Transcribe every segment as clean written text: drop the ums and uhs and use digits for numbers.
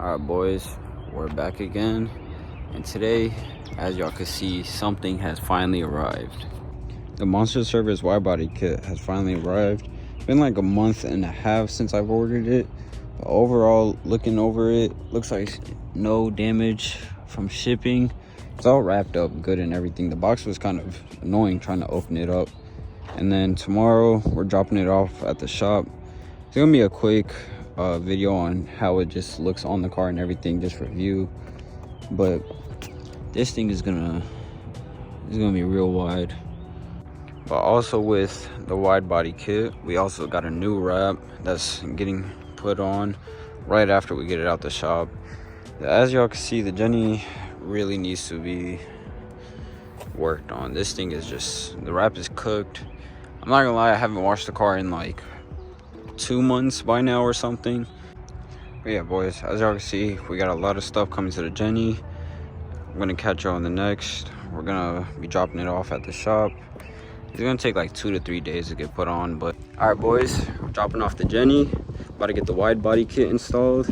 Alright boys, we're back again, and today, as y'all can see, something has finally arrived. The Monster Service Widebody kit has finally arrived. It's been like a month and a half since I've ordered it, but overall, looking over it, looks like no damage from shipping. It's all wrapped up good and everything. The box was kind of annoying trying to open it up. And then tomorrow, we're dropping it off at the shop. It's gonna be a quick video on how it just looks on the car and everything, just review. But this thing is gonna be real wide. But also with the wide body kit, we also got a new wrap that's getting put on right after we get it out the shop. As y'all can see, the Jenny really needs to be worked on. This thing is just, the wrap is cooked. I'm not gonna lie, I haven't washed the car in like 2 months by now or something. But yeah boys, as y'all can see, we got a lot of stuff coming to the Jenny. I'm gonna catch y'all on the next. We're gonna be dropping it off at the shop. It's gonna take like 2 to 3 days to get put on. But all right boys, we're dropping off the Jenny, about to get the wide body kit installed.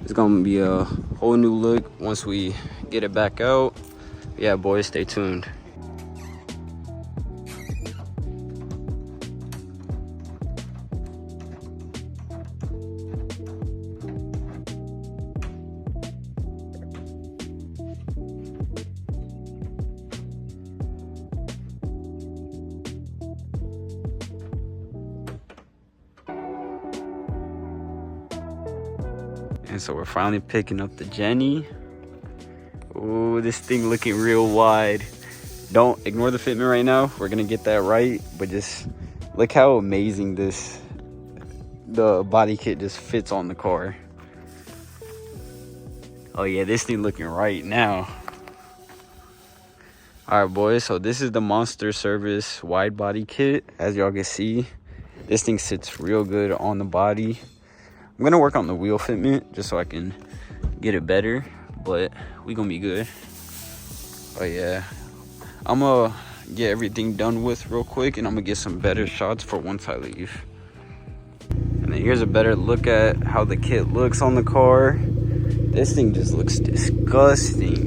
It's gonna be a whole new look once we get it back out. Yeah boys, stay tuned. And so we're finally picking up the Jenny. Oh, this thing looking real wide. Don't ignore the fitment right now. We're gonna get that right, but just look how amazing the body kit just fits on the car. Oh yeah, this thing looking right now. All right boys, so this is the Monster Service wide body kit. As y'all can see, this thing sits real good on the body. I'm gonna work on the wheel fitment just so I can get it better, but we gonna be good. Oh yeah, I'm gonna get everything done with real quick, and I'm gonna get some better shots for once I leave. And then here's a better look at how the kit looks on the car. This thing just looks disgusting.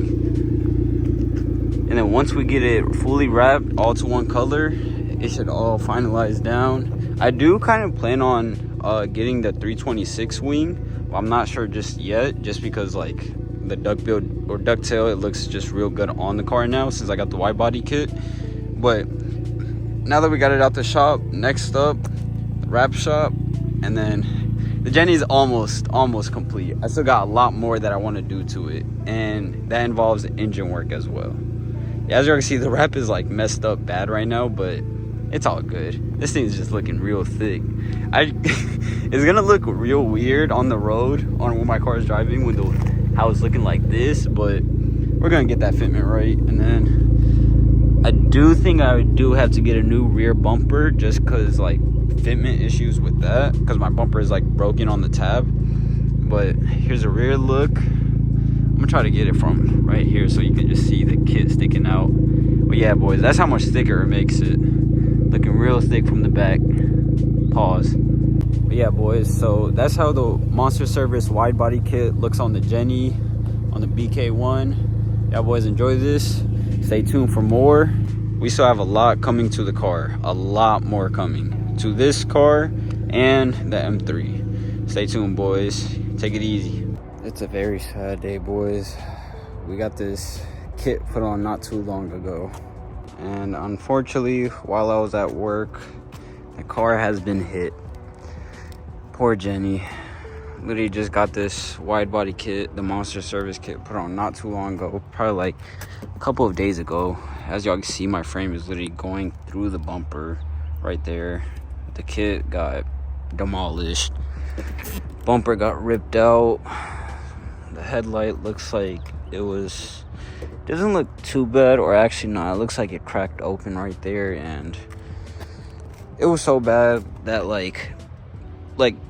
And then once we get it fully wrapped all to one color, it should all finalize down. I do kind of plan on getting the 326 wing. I'm not sure just yet, just because like the duckbill or ducktail, it looks just real good on the car now since I got the wide body kit. But now that we got it out the shop, next up the wrap shop, and then the Jenny's almost complete. I still got a lot more that I want to do to it, and that involves engine work as well. Yeah, as you can see, the wrap is like messed up bad right now, but it's all good. This thing's just looking real thick. It's gonna look real weird on the road on when my car is driving with how it's looking like this, but we're gonna get that fitment right. And then I do think I do have to get a new rear bumper, just because like fitment issues with that, because my bumper is like broken on the tab. But here's a rear look. I'm gonna try to get it from right here so you can just see the kit sticking out. But yeah boys, that's how much thicker it makes it. Looking real thick from the back. Pause. But yeah boys, so that's how the Monster Service wide body kit looks on the Jenny, on the BK1. Yeah boys, enjoy this. Stay tuned for more. We still have a lot coming to the car. A lot more coming to this car and the M3. Stay tuned boys. Take it easy. It's a very sad day boys. We got this kit put on not too long ago. And unfortunately, while I was at work, the car has been hit. Poor Jenny. Literally just got this wide body kit, the Monster Service kit, put on not too long ago, probably like a couple of days ago. As y'all can see, my frame is literally going through the bumper right there. The kit got demolished. Bumper got ripped out. The headlight looks like it was, doesn't look too bad, or actually not, it looks like it cracked open right there. And it was so bad that like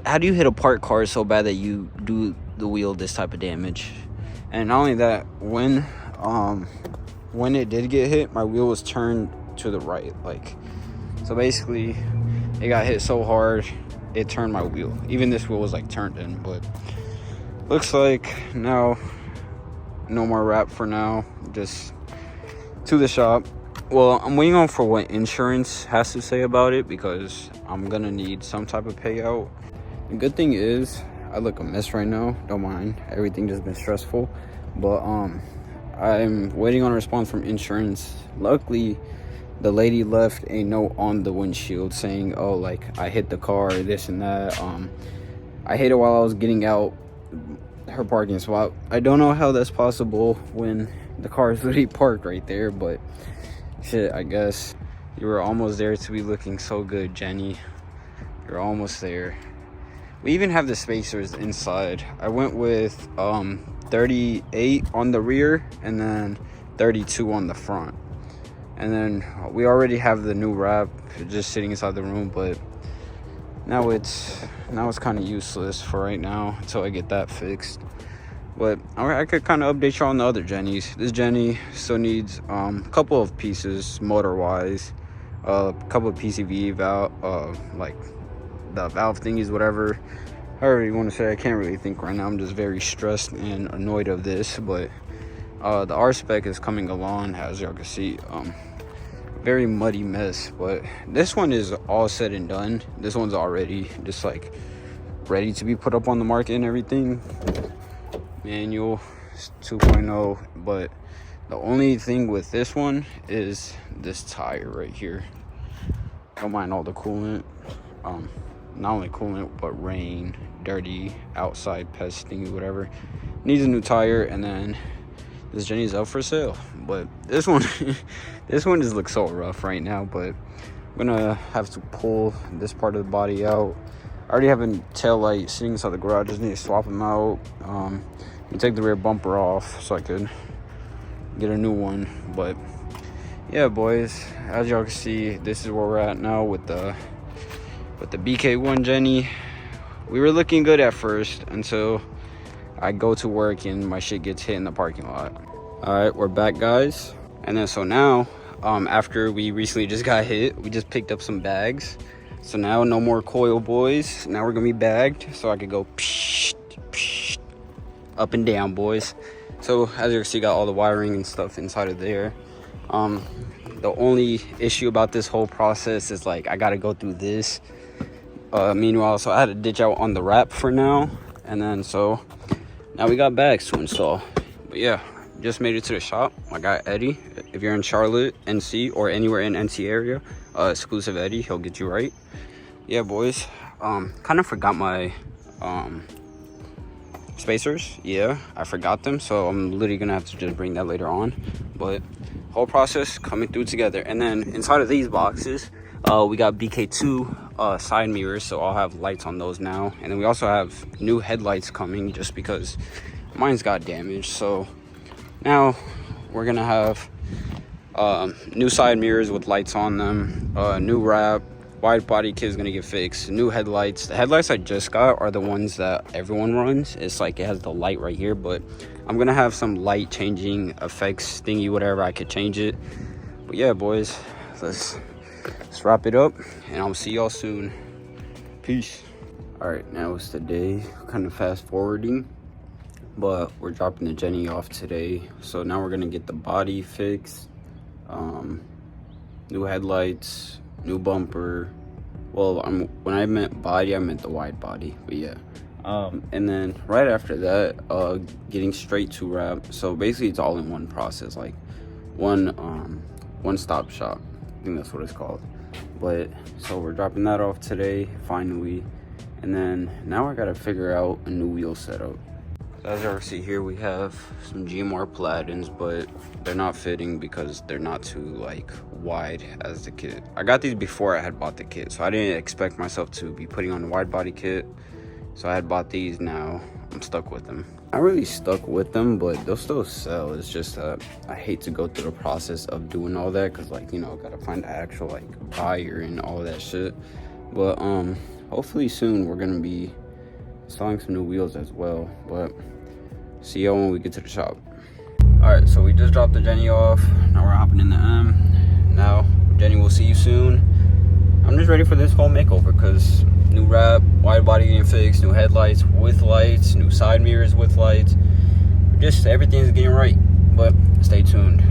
how do you hit a parked car so bad that you do the wheel this type of damage? And not only that, when it did get hit, my wheel was turned to the right, like, so basically it got hit so hard it turned my wheel. Even this wheel was like turned in. But looks like now no more wrap for now, just to the shop. Well, I'm waiting on for what insurance has to say about it, because I'm gonna need some type of payout. The good thing is I look a mess right now, don't mind, everything just been stressful, but I'm waiting on a response from insurance. Luckily the lady left a note on the windshield saying, oh, like, I hit the car, this and that. I hit it while I was getting out her parking spot. I don't know how that's possible when the car is literally parked right there, but shit, I guess. You were almost there to be looking so good, Jenny. You're almost there. We even have the spacers inside. I went with 38 on the rear and then 32 on the front. And then we already have the new wrap just sitting inside the room, but now it's kind of useless for right now until I get that fixed. But I could kind of update you on the other Jennies. This Jenny still needs a couple of pieces motor wise, a couple of PCV valve, like the valve thingies, whatever, however you want to say. I can't really think right now. I'm just very stressed and annoyed of this, but the R spec is coming along, as y'all can see. Very muddy mess, but this one is all said and done. This one's already just like ready to be put up on the market and everything. Manual 2.0, but the only thing with this one is this tire right here. Don't mind all the coolant, not only coolant but rain, dirty, outside pesting, whatever. Needs a new tire. And then this Jenny's up for sale, but this one this one just looks so rough right now. But I'm gonna have to pull this part of the body out. I already have a tail light sitting inside the garage, just need to swap them out, and take the rear bumper off so I could get a new one. But yeah, boys, as y'all can see, this is where we're at now with the BK1 Jenny. We were looking good at first until I go to work and my shit gets hit in the parking lot. All right, we're back, guys. And then so now, after we recently just got hit, we just picked up some bags. So now no more coil, boys. Now we're gonna be bagged so I could go psh, psh, up and down, boys. So as you can see, got all the wiring and stuff inside of there. The only issue about this whole process is like I gotta go through this. Meanwhile, so I had to ditch out on the wrap for now, and then so now we got bags to install. But yeah, just made it to the shop. I got Eddie. If you're in Charlotte, NC, or anywhere in NC area, exclusive Eddie, he'll get you right. Yeah, boys, kind of forgot my spacers. Yeah, I forgot them, so I'm literally gonna have to just bring that later on. But whole process coming through together. And then inside of these boxes, we got BK2 side mirrors, so I'll have lights on those now. And then we also have new headlights coming, just because mine's got damaged. So now we're gonna have new side mirrors with lights on them, new wrap, wide body kit is gonna get fixed, new headlights. The headlights I just got are the ones that everyone runs. It's like it has the light right here, but I'm gonna have some light changing effects thingy, whatever, I could change it. But yeah, boys, let's wrap it up, and I'll see y'all soon. Peace. All right, now it's the day, kind of fast forwarding, but we're dropping the Jenny off today. So now we're gonna get the body fixed, new headlights, new bumper. Well, when I meant body, I meant the wide body, but yeah. And then right after that, getting straight to wrap. So basically it's all in one process, like one stop shop, I think that's what it's called. But so we're dropping that off today finally, and then now I gotta figure out a new wheel setup. As you see here, we have some GMR Platinums, but they're not fitting because they're not too like wide as the kit. I got these before I had bought the kit, so I didn't expect myself to be putting on the wide body kit. So I had bought these. Now I'm stuck with them. I really stuck with them, but they'll still sell. It's just I hate to go through the process of doing all that, because like, you know, gotta find the actual like buyer and all that shit. But hopefully soon we're gonna be installing some new wheels as well. But see y'all when we get to the shop. All right, so we just dropped the Jenny off. Now we're hopping in the M. Now Jenny, will see you soon. I'm just ready for this whole makeover, because new wrap, wide body getting fixed, new headlights with lights, new side mirrors with lights. Just everything's getting right, but stay tuned.